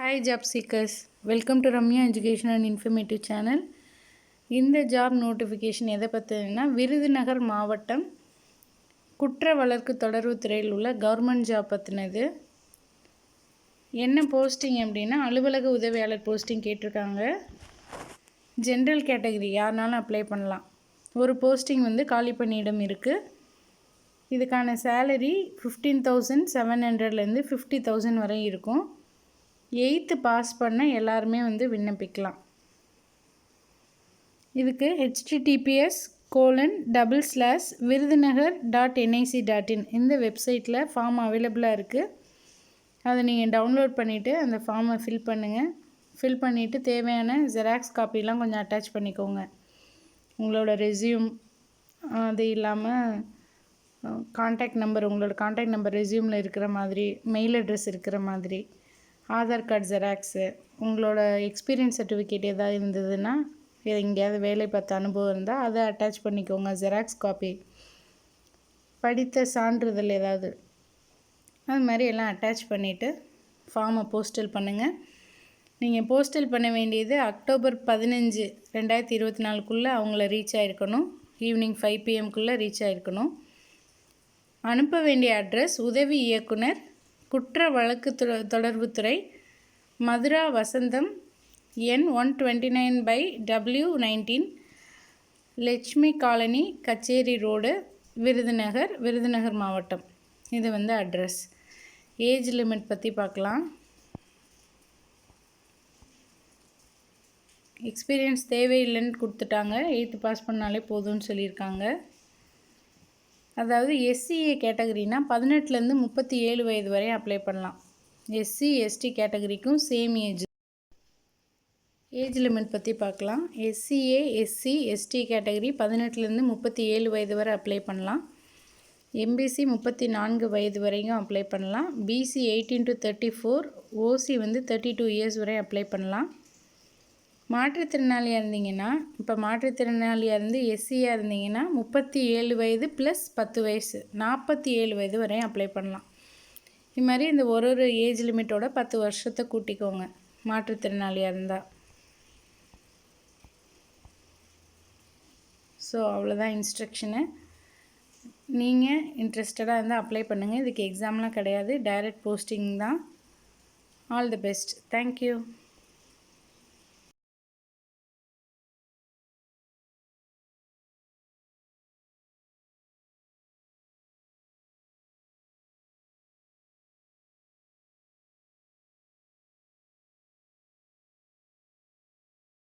Hi job seekers, welcome to Ramya Education and Informative Channel. இந்த job notification எதை பற்றினா விருதுநகர் மாவட்டம் குற்ற வழக்கு தொடர்புத்துறையில் உள்ள கவர்மெண்ட் ஜாப் பற்றினது. என்ன போஸ்டிங் அப்படின்னா அலுவலக உதவியாளர் போஸ்டிங் கேட்டிருக்காங்க. ஜென்ரல் கேட்டகரி யாருனாலும் அப்ளை பண்ணலாம். ஒரு போஸ்டிங் காலி பணியிடம் இருக்குது. இதுக்கான சேலரி 15,700லேருந்து 50,000 வரை இருக்கும். 8th பாஸ் பண்ண எல்லாருமே விண்ணப்பிக்கலாம். இதுக்கு https://virudhunagar.nic.in இந்த வெப்சைட்டில் ஃபார்ம் அவைலபிளாக இருக்குது. அதை நீங்கள் டவுன்லோட் பண்ணிவிட்டு அந்த ஃபார்மை ஃபில் பண்ணுங்கள். ஃபில் பண்ணிவிட்டு தேவையான ஜெராக்ஸ் காப்பிலாம் கொஞ்சம் அட்டாச் பண்ணிக்கோங்க. உங்களோட ரெஸ்யூம், அது இல்லாமல் காண்டாக்ட் நம்பர், உங்களோட காண்டாக்ட் நம்பர் ரெஸ்யூமில் இருக்கிற மாதிரி, மெயில் அட்ரஸ் இருக்கிற மாதிரி, ஆதார் கார்டு ஜெராக்ஸு, உங்களோட எக்ஸ்பீரியன்ஸ் சர்டிஃபிகேட் எதாவது இருந்ததுன்னா, எங்கேயாவது வேலை பார்த்த அனுபவம் இருந்தால் அதை அட்டாச் பண்ணிக்கோங்க. ஜெராக்ஸ் காப்பி, படித்த சான்றிதழ் ஏதாவது, அது மாதிரி எல்லாம் அட்டாச் பண்ணிவிட்டு ஃபார்மை போஸ்டல் பண்ணுங்கள். நீங்கள் போஸ்டல் பண்ண வேண்டியது அக்டோபர் 15, 2024 அவங்கள ரீச் ஆகிருக்கணும். ஈவினிங் 5 PM ரீச் ஆகிருக்கணும். அனுப்ப வேண்டிய அட்ரஸ் உதவி இயக்குனர் குற்ற வழக்கு தொடர்புத்துறை, மதுரா வசந்தம், எண் 129/W19, லட்சுமி காலனி, கச்சேரி ரோடு, விருதுநகர் மாவட்டம். இது அட்ரஸ். ஏஜ் லிமிட் பற்றி பார்க்கலாம். எக்ஸ்பீரியன்ஸ் தேவையில்லைன்னு கொடுத்துட்டாங்க. 8th பாஸ் பண்ணாலே போதும்னு சொல்லியிருக்காங்க. அதாவது SCA கேட்டகரினா 18லேருந்து 37 வயது வரை அப்ளை பண்ணலாம். SC ST கேட்டகரிக்கும் சேம் ஏஜ். ஏஜ் லிமிட் பற்றி பார்க்கலாம். SCA SC ST கேட்டகரி 18லேருந்து 37 வயது வரை அப்ளை பண்ணலாம். MBC 34 வயது வரைக்கும் அப்ளை பண்ணலாம். BC 18 to 34, OC 32 இயர்ஸ் வரை அப்ளை பண்ணலாம். மாற்றுத்திறனாளியாக இருந்தீங்கன்னா, இப்போ மாற்றுத்திறனாளியாக இருந்து SCயாக இருந்தீங்கன்னா 37 வயது ப்ளஸ் 10 வயசு 47 வயது வரையும் அப்ளை பண்ணலாம். இது மாதிரி இந்த ஒரு ஏஜ் லிமிட்டோட 10 வருஷத்தை கூட்டிக்கோங்க மாற்றுத்திறனாளியாக இருந்தால். ஸோ அவ்வளோதான் இன்ஸ்ட்ரக்ஷனு. நீங்கள் இன்ட்ரெஸ்டடாக இருந்தால் அப்ளை பண்ணுங்கள். இதுக்கு எக்ஸாம்லாம் கிடையாது, டைரக்ட் போஸ்டிங் தான். All the best. தேங்க்யூ.